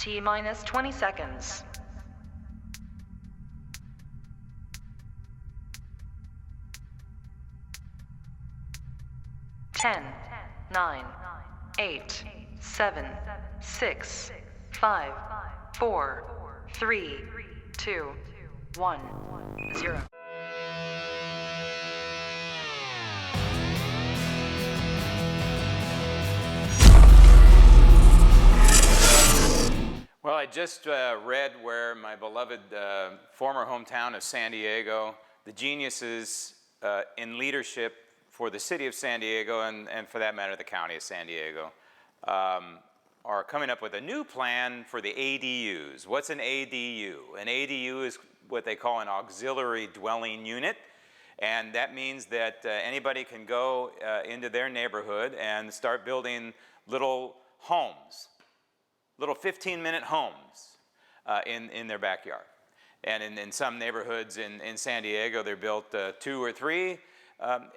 T minus 20 seconds. 10, 9, 8, 7, 6, 5, 4, 3, 2, 1, 0. Well, I just read where my beloved former hometown of San Diego, the geniuses in leadership for the city of San Diego, and for that matter, the county of San Diego, are coming up with a new plan for the ADUs. What's an ADU? An ADU is what they call an auxiliary dwelling unit, and that means that anybody can go into their neighborhood and start building little homes. Little 15-minute homes in their backyard. And in some neighborhoods in San Diego, they're built 2 or 3.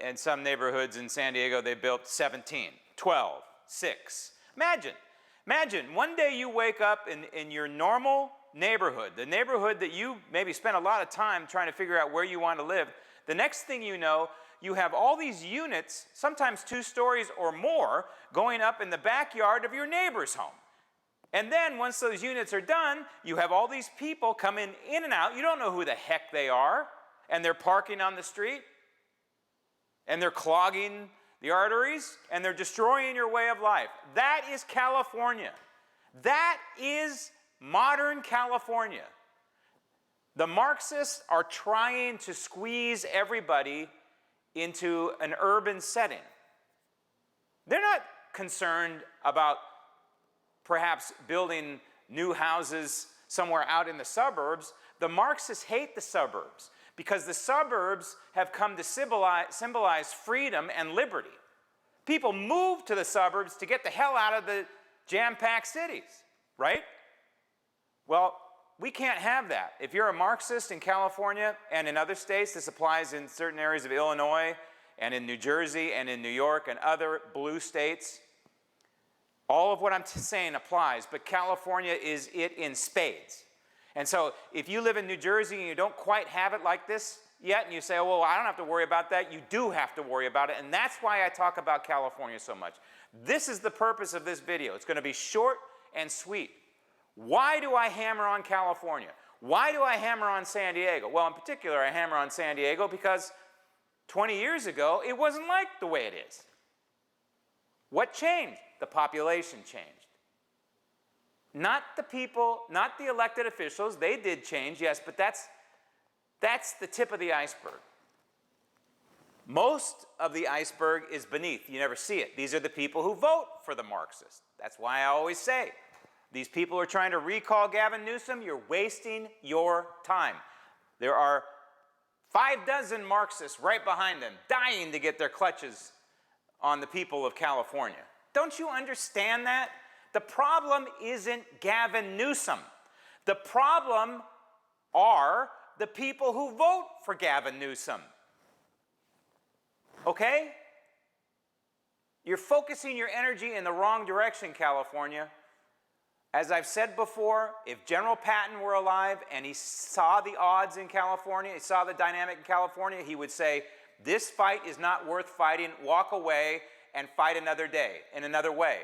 And some neighborhoods in San Diego, they built 17, 12, 6. Imagine one day you wake up in your normal neighborhood, the neighborhood that you maybe spent a lot of time trying to figure out where you want to live. The next thing you know, you have all these units, sometimes 2 stories or more, going up in the backyard of your neighbor's home. And then once those units are done, you have all these people coming in and out. You don't know who the heck they are. And they're parking on the street. And they're clogging the arteries. And they're destroying your way of life. That is California. That is modern California. The Marxists are trying to squeeze everybody into an urban setting. They're not concerned about perhaps building new houses somewhere out in the suburbs. The Marxists hate the suburbs because the suburbs have come to symbolize freedom and liberty. People move to the suburbs to get the hell out of the jam-packed cities, right? Well, we can't have that. If you're a Marxist in California and in other states, this applies in certain areas of Illinois and in New Jersey and in New York and other blue states. All of what I'm saying applies, but California is it in spades. And so if you live in New Jersey and you don't quite have it like this yet, and you say, oh, well, I don't have to worry about that, you do have to worry about it, and that's why I talk about California so much. This is the purpose of this video. It's going to be short and sweet. Why do I hammer on California? Why do I hammer on San Diego? Well, in particular, I hammer on San Diego because 20 years ago, it wasn't like the way it is. What changed? The population changed. Not the people, not the elected officials. They did change, yes, but that's the tip of the iceberg. Most of the iceberg is beneath. You never see it. These are the people who vote for the Marxists. That's why I always say, these people are trying to recall Gavin Newsom. You're wasting your time. There are 6 Marxists right behind them, dying to get their clutches on the people of California. Don't you understand that? The problem isn't Gavin Newsom. The problem are the people who vote for Gavin Newsom. Okay? You're focusing your energy in the wrong direction, California. As I've said before, if General Patton were alive and he saw the odds in California, he saw the dynamic in California, he would say, this fight is not worth fighting, walk away and fight another day in another way.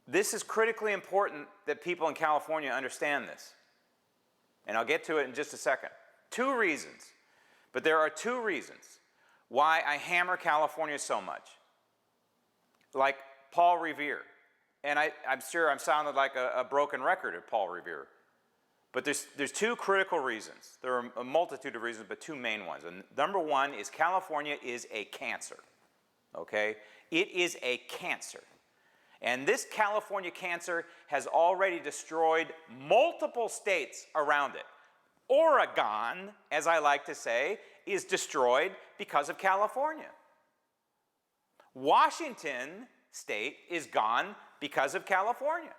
This is critically important that people in California understand this. And I'll get to it in just a second. 2 reasons, but there are 2 reasons why I hammer California so much. Like Paul Revere. And I'm sure I'm sounding like a broken record of Paul Revere. But there's 2 critical reasons. There are a multitude of reasons, but 2 main ones. And number 1 is California is a cancer. Okay? It is a cancer. And this California cancer has already destroyed multiple states around it. Oregon, as I like to say, is destroyed because of California. Washington state is gone because of California.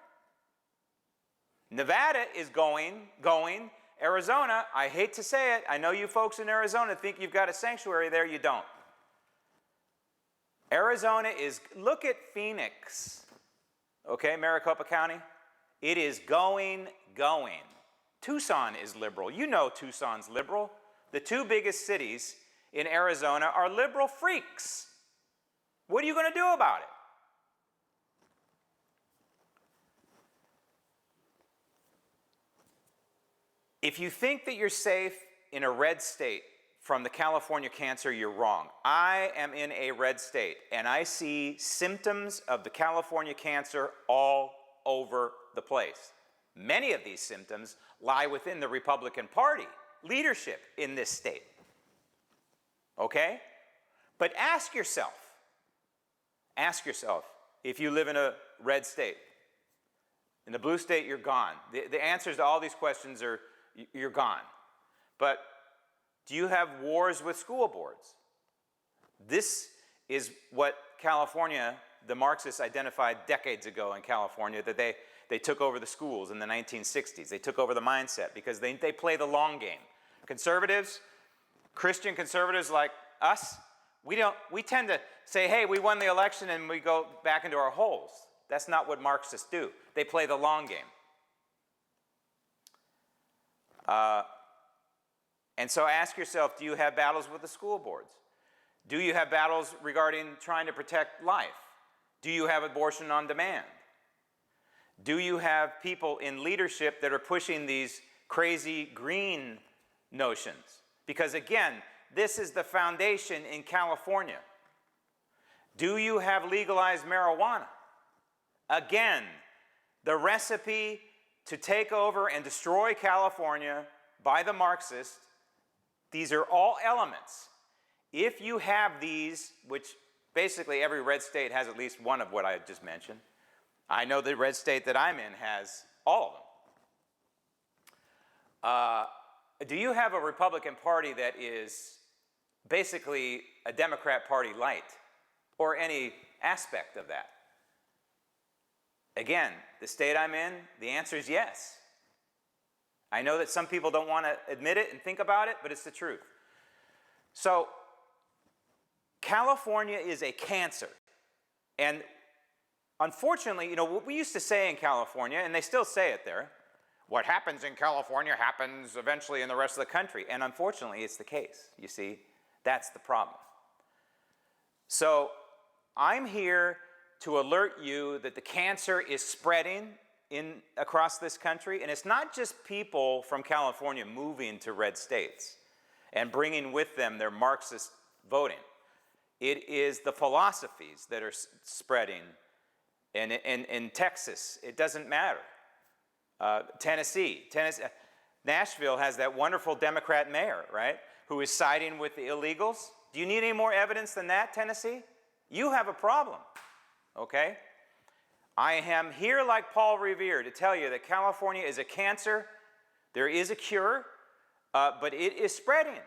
Nevada is going. Arizona, I hate to say it, I know you folks in Arizona think you've got a sanctuary there, you don't. Arizona is, look at Phoenix, okay, Maricopa County. It is going. Tucson is liberal. You know Tucson's liberal. The two biggest cities in Arizona are liberal freaks. What are you going to do about it? If you think that you're safe in a red state from the California cancer, you're wrong. I am in a red state, and I see symptoms of the California cancer all over the place. Many of these symptoms lie within the Republican Party leadership in this state. Okay? But ask yourself, if you live in a red state. In the blue state, you're gone. The answers to all these questions are, you're gone. But do you have wars with school boards? This is what California, the Marxists identified decades ago in California, that they took over the schools in the 1960s. They took over the mindset because they play the long game. Conservatives, Christian conservatives like us, we tend to say, hey, we won the election, and we go back into our holes. That's not what Marxists do. They play the long game. And so ask yourself, do you have battles with the school boards? Do you have battles regarding trying to protect life? Do you have abortion on demand? Do you have people in leadership that are pushing these crazy green notions? Because again, this is the foundation in California. Do you have legalized marijuana? Again, the recipe to take over and destroy California by the Marxists. These are all elements. If you have these, which basically every red state has at least one of what I just mentioned. I know the red state that I'm in has all of them. Do you have a Republican Party that is basically a Democrat Party light, or any aspect of that? Again, the state I'm in, the answer is yes. I know that some people don't want to admit it and think about it, but it's the truth. So, California is a cancer. And unfortunately, what we used to say in California, and they still say it there, what happens in California happens eventually in the rest of the country. And unfortunately, it's the case. You see, that's the problem. So, I'm here to alert you that the cancer is spreading across this country, and it's not just people from California moving to red states and bringing with them their Marxist voting. It is the philosophies that are spreading in Texas. It doesn't matter. Tennessee. Nashville has that wonderful Democrat mayor, right, who is siding with the illegals. Do you need any more evidence than that, Tennessee? You have a problem, okay? I am here like Paul Revere to tell you that California is a cancer. There is a cure, but it is spreading.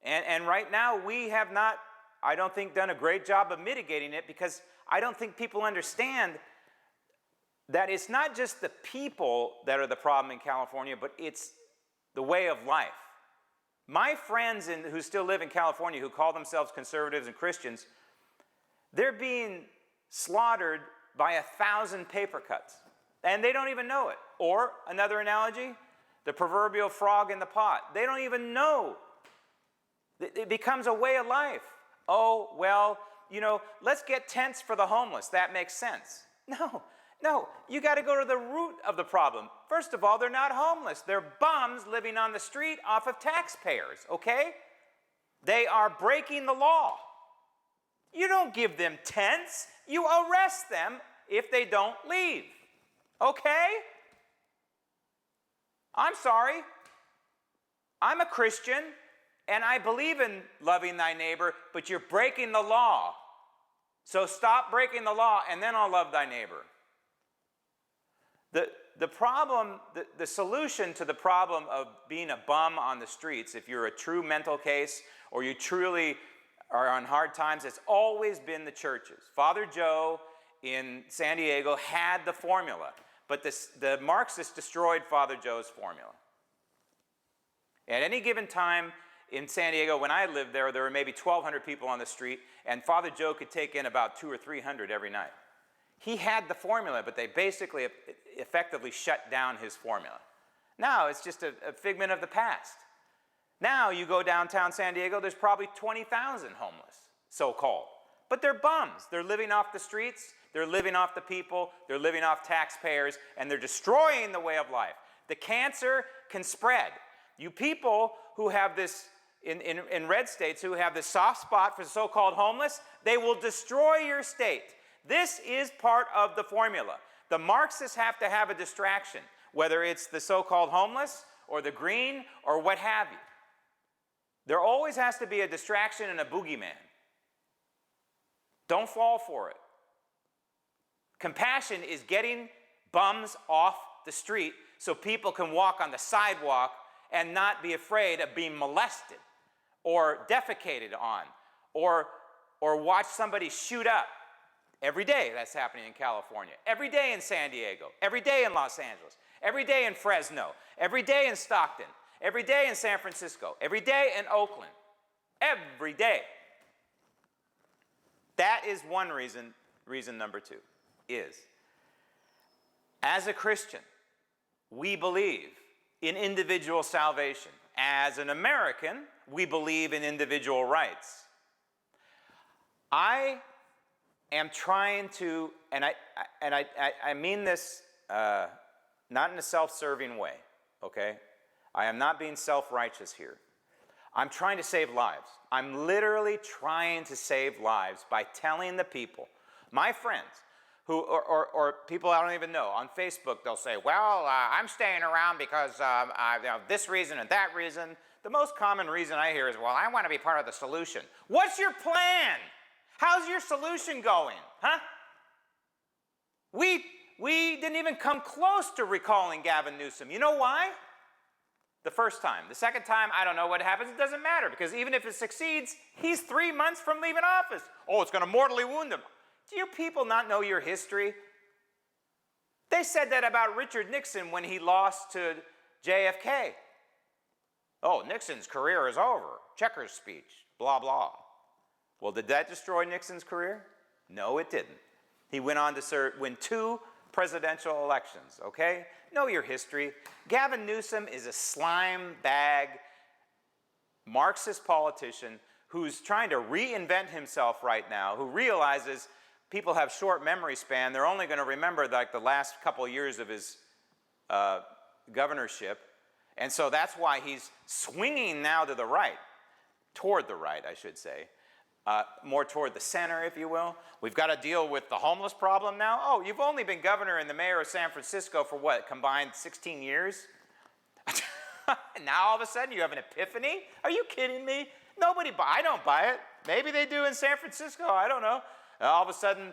And right now we have not, I don't think, done a great job of mitigating it, because I don't think people understand that it's not just the people that are the problem in California, but it's the way of life. My friends who still live in California, who call themselves conservatives and Christians, they're being slaughtered by 1,000 paper cuts, and they don't even know it. Or, another analogy, the proverbial frog in the pot. They don't even know. It becomes a way of life. Oh, well, let's get tents for the homeless. That makes sense. No, you got to go to the root of the problem. First of all, they're not homeless. They're bums living on the street off of taxpayers, okay? They are breaking the law. You don't give them tents. You arrest them if they don't leave. Okay? I'm sorry. I'm a Christian, and I believe in loving thy neighbor, but you're breaking the law. So stop breaking the law, and then I'll love thy neighbor. The problem, the solution to the problem of being a bum on the streets, if you're a true mental case, or you truly are on hard times, it's always been the churches. Father Joe in San Diego had the formula, but the Marxists destroyed Father Joe's formula. At any given time in San Diego, when I lived there, there were maybe 1,200 people on the street, and Father Joe could take in about 200 or 300 every night. He had the formula, but they basically effectively shut down his formula. Now it's just a figment of the past. Now you go downtown San Diego, there's probably 20,000 homeless, so-called. But they're bums. They're living off the streets, they're living off the people, they're living off taxpayers, and they're destroying the way of life. The cancer can spread. You people who have this, in red states, who have this soft spot for the so-called homeless, they will destroy your state. This is part of the formula. The Marxists have to have a distraction, whether it's the so-called homeless or the green or what have you. There always has to be a distraction and a boogeyman. Don't fall for it. Compassion is getting bums off the street so people can walk on the sidewalk and not be afraid of being molested or defecated on or watch somebody shoot up. Every day that's happening in California. Every day in San Diego. Every day in Los Angeles. Every day in Fresno. Every day in Stockton. Every day in San Francisco. Every day in Oakland. Every day. That is one reason. Reason number two is, as a Christian, we believe in individual salvation. As an American, we believe in individual rights. I am trying to, and I mean this not in a self-serving way, okay? I am not being self-righteous here. I'm trying to save lives. I'm literally trying to save lives by telling the people, my friends, who, or people I don't even know, on Facebook they'll say, well, I'm staying around because this reason and that reason. The most common reason I hear is, well, I want to be part of the solution. What's your plan? How's your solution going? Huh? We didn't even come close to recalling Gavin Newsom. You know why? The first time. The second time, I don't know what happens. It doesn't matter, because even if it succeeds, he's 3 months from leaving office. Oh, it's going to mortally wound him. Do you people not know your history? They said that about Richard Nixon when he lost to JFK. Oh, Nixon's career is over. Checkers speech, blah, blah. Well, did that destroy Nixon's career? No, it didn't. He went on to win 2 presidential elections, okay? Know your history. Gavin Newsom is a slime bag Marxist politician who's trying to reinvent himself right now, who realizes people have short memory span. They're only going to remember like the last couple of years of his governorship. And so that's why he's swinging now to the right, toward the right, I should say. More toward the center, if you will. We've got to deal with the homeless problem now. Oh, you've only been governor and the mayor of San Francisco for what, combined 16 years? Now all of a sudden you have an epiphany? Are you kidding me? I don't buy it. Maybe they do in San Francisco, I don't know. All of a sudden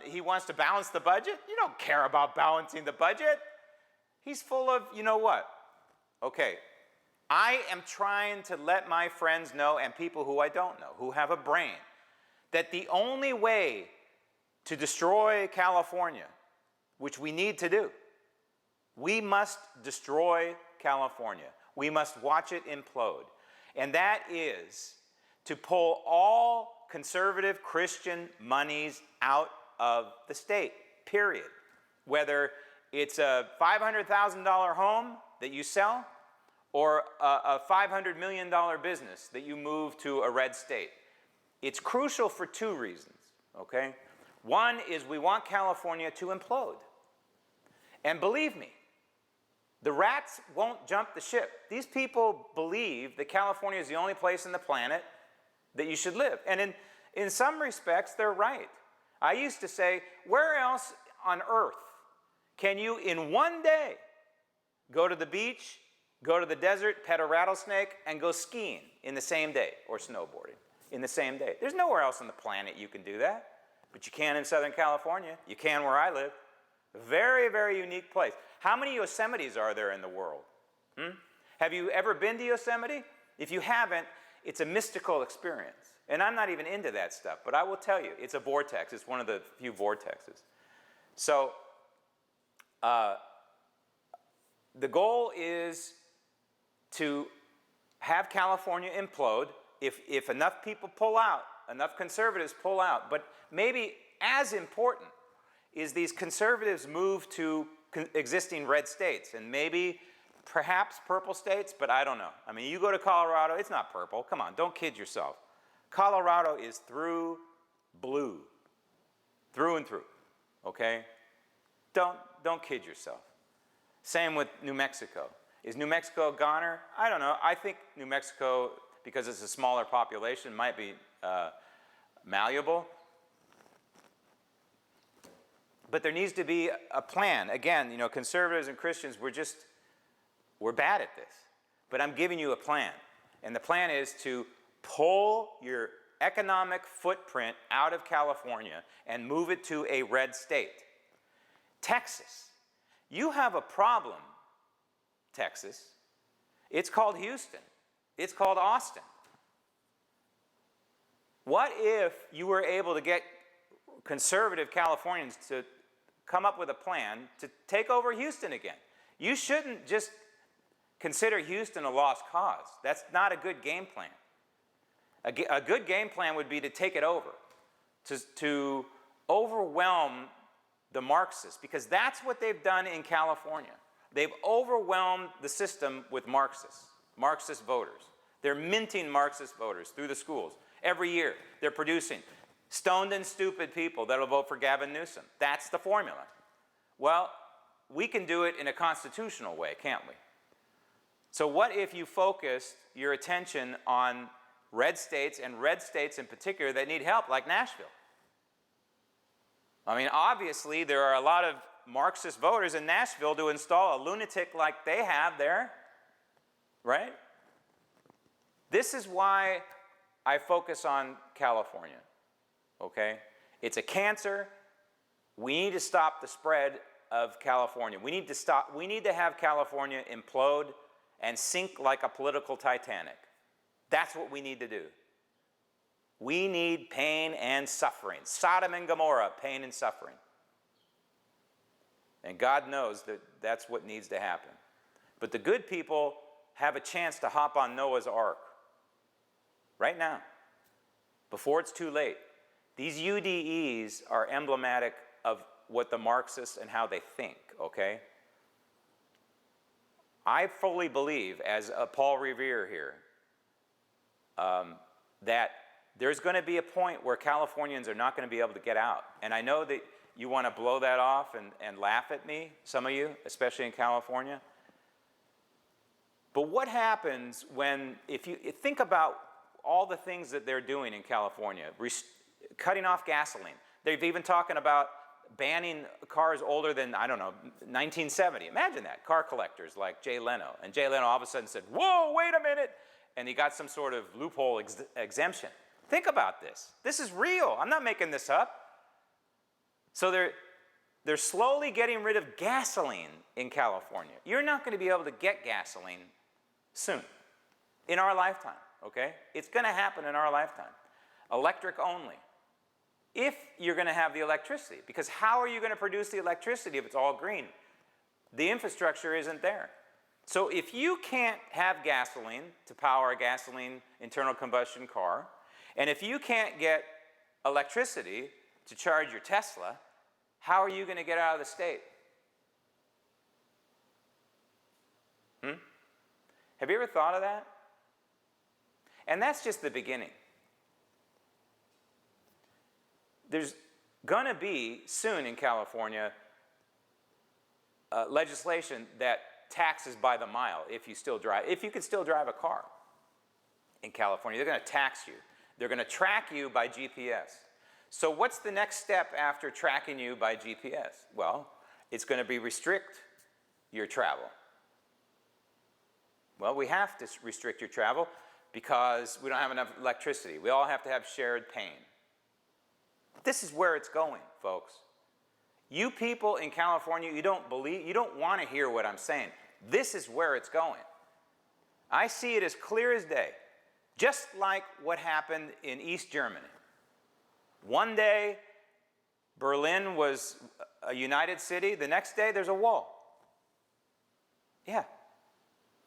he wants to balance the budget? You don't care about balancing the budget. He's full of, you know what? Okay. I am trying to let my friends know, and people who I don't know, who have a brain, that the only way to destroy California, which we need to do, we must destroy California. We must watch it implode. And that is to pull all conservative Christian monies out of the state, period. Whether it's a $500,000 home that you sell, or a $500 million business that you move to a red state. It's crucial for 2 reasons, okay? One is we want California to implode. And believe me, the rats won't jump the ship. These people believe that California is the only place on the planet that you should live. And in some respects, they're right. I used to say, where else on earth can you in one day go to the beach, go to the desert, pet a rattlesnake, and go skiing in the same day, or snowboarding in the same day? There's nowhere else on the planet you can do that, but you can in Southern California. You can where I live. Very, very unique place. How many Yosemites are there in the world? Have you ever been to Yosemite? If you haven't, it's a mystical experience. And I'm not even into that stuff, but I will tell you, it's a vortex. It's one of the few vortexes. So, the goal is to have California implode if enough people pull out, enough conservatives pull out. But maybe as important is these conservatives move to existing red states, and maybe, perhaps purple states, but I don't know. I mean, you go to Colorado, it's not purple. Come on, don't kid yourself. Colorado is through blue, through and through, okay? Don't kid yourself. Same with New Mexico. Is New Mexico a goner? I don't know. I think New Mexico, because it's a smaller population, might be malleable. But there needs to be a plan. Again, you know, conservatives and Christians, we're bad at this. But I'm giving you a plan. And the plan is to pull your economic footprint out of California and move it to a red state. Texas. You have a problem, Texas. It's called Houston. It's called Austin. What if you were able to get conservative Californians to come up with a plan to take over Houston again? You shouldn't just consider Houston a lost cause. That's not a good game plan. A good game plan would be to take it over, to overwhelm the Marxists, because that's what they've done in California. They've overwhelmed the system with Marxist voters. They're minting Marxist voters through the schools. Every year, they're producing stoned and stupid people that will vote for Gavin Newsom. That's the formula. Well, we can do it in a constitutional way, can't we? So what if you focused your attention on red states, and red states in particular that need help, like Nashville? I mean, obviously, there are a lot of Marxist voters in Nashville to install a lunatic like they have there, right? This is why I focus on California, okay? It's a cancer. We need to stop the spread of California. We need to have California implode and sink like a political Titanic. That's what we need to do. We need pain and suffering. Sodom and Gomorrah, pain and suffering. And God knows that that's what needs to happen. But the good people have a chance to hop on Noah's Ark right now, before it's too late. These UDEs are emblematic of what the Marxists and how they think, okay? I fully believe, as Paul Revere here, that there's going to be a point where Californians are not going to be able to get out. And I know that you want to blow that off and laugh at me, some of you, especially in California. But what happens when, if you think about all the things that they're doing in California, cutting off gasoline. They've even talking about banning cars older than, I don't know, 1970. Imagine that, car collectors like Jay Leno. And Jay Leno all of a sudden said, whoa, wait a minute. And he got some sort of loophole exemption. Think about this. This is real. I'm not making this up. So they're slowly getting rid of gasoline in California. You're not going to be able to get gasoline soon, in our lifetime, okay? It's going to happen in our lifetime. Electric only. If you're going to have the electricity, because how are you going to produce the electricity if it's all green? The infrastructure isn't there. So if you can't have gasoline to power a gasoline internal combustion car, and if you can't get electricity to charge your Tesla, how are you going to get out of the state? Have you ever thought of that? And that's just the beginning. There's going to be soon in California legislation that taxes by the mile if you can still drive a car in California. They're going to tax you. They're going to track you by GPS. So what's the next step after tracking you by GPS? Well, it's going to be restrict your travel. Well, we have to restrict your travel because we don't have enough electricity. We all have to have shared pain. This is where it's going, folks. You people in California, you don't want to hear what I'm saying. This is where it's going. I see it as clear as day, just like what happened in East Germany. One day, Berlin was a united city. The next day, there's a wall. Yeah.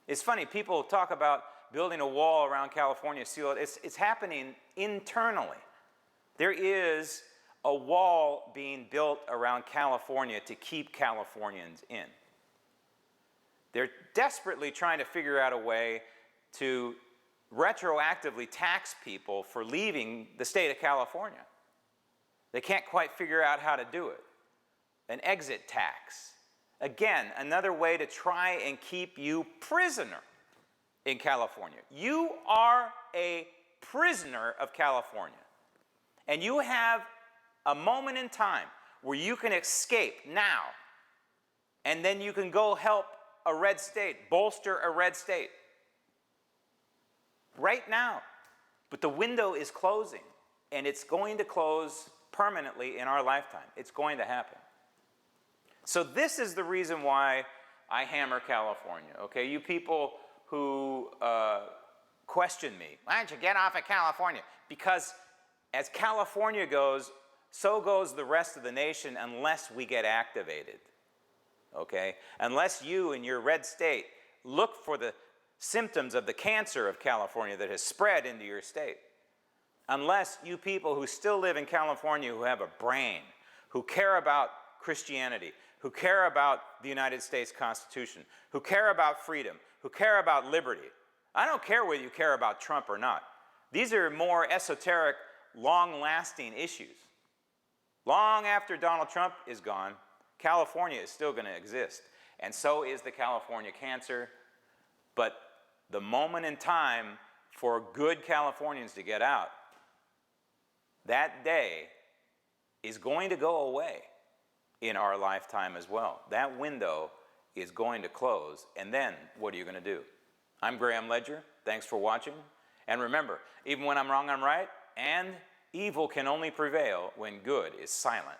It's funny, people talk about building a wall around California, seal it. It's happening internally. There is a wall being built around California to keep Californians in. They're desperately trying to figure out a way to retroactively tax people for leaving the state of California. They can't quite figure out how to do it. An exit tax. Again, another way to try and keep you prisoner in California. You are a prisoner of California. And you have a moment in time where you can escape now. And then you can go help a red state, bolster a red state. Right now. But the window is closing. And it's going to close permanently in our lifetime. It's going to happen. So this is the reason why I hammer California, okay? You people who question me, why don't you get off of California? Because as California goes, so goes the rest of the nation unless we get activated, okay? Unless you in your red state look for the symptoms of the cancer of California that has spread into your state. Unless you people who still live in California who have a brain, who care about Christianity, who care about the United States Constitution, who care about freedom, who care about liberty. I don't care whether you care about Trump or not. These are more esoteric, long-lasting issues. Long after Donald Trump is gone, California is still going to exist. And so is the California cancer. But the moment in time for good Californians to get out, that day is going to go away in our lifetime as well. That window is going to close, and then what are you going to do? I'm Graham Ledger. Thanks for watching. And remember, even when I'm wrong, I'm right, and evil can only prevail when good is silent.